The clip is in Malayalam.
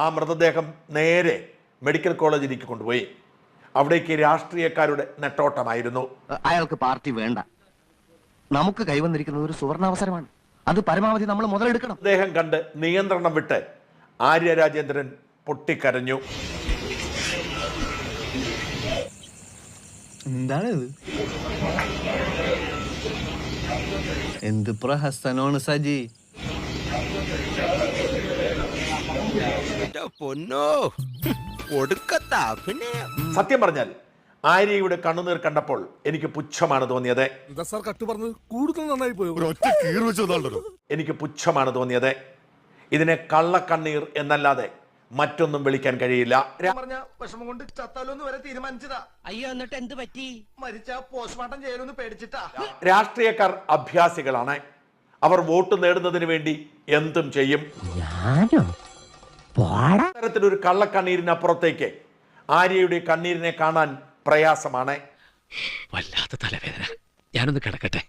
ആ മൃതദേഹം നേരെ മെഡിക്കൽ കോളേജിലേക്ക് കൊണ്ടുപോയി. അവിടേക്ക് രാഷ്ട്രീയക്കാരുടെ നെട്ടോട്ടമായിരുന്നു. അയാൾക്ക് പാർട്ടി വേണ്ട, നമുക്ക് കൈവന്നിരിക്കുന്നത് ഒരു സുവർണാവസരമാണ്, അത് പരമാവധി നമ്മൾ മുതലെടുക്കണം. അദ്ദേഹം കണ്ട് നിയന്ത്രണം വിട്ട് ആര്യ രാജേന്ദ്രൻ പൊട്ടിക്കരഞ്ഞു. എന്താണ് എന്ത് പ്രഹസനമാണ് സജി? സത്യം പറഞ്ഞാൽ ആര്യയുടെ കണ്ണുനീർ കണ്ടപ്പോൾ എനിക്ക് പുച്ഛമാണ് തോന്നിയത്. എനിക്ക് പുച്ഛമാണ് തോന്നിയത്. ഇതിനെ കള്ളക്കണ്ണീർ എന്നല്ലാതെ മറ്റൊന്നും വിളിക്കാൻ കഴിയില്ല. വിഷമം കൊണ്ട് ചത്താലോന്ന് വരെ തീരുമാനിച്ചതാ. അയ്യോ, എന്നിട്ട് എന്ത് പറ്റി? മരിച്ച പോസ്റ്റ്മോർട്ടം ചെയ്യലൊന്ന് പേടിച്ചിട്ടാ. രാഷ്ട്രീയക്കാർ അഭ്യാസികളാണ്. അവർ വോട്ട് നേടുന്നതിന് വേണ്ടി എന്തും ചെയ്യും. തരത്തിലൊരു കള്ളക്കണ്ണീരിനപ്പുറത്തേക്ക് ആര്യയുടെ കണ്ണീരിനെ കാണാൻ പ്രയാസമാണ്. വല്ലാത്ത തലവേദന, ഞാനൊന്ന് കിടക്കട്ടെ.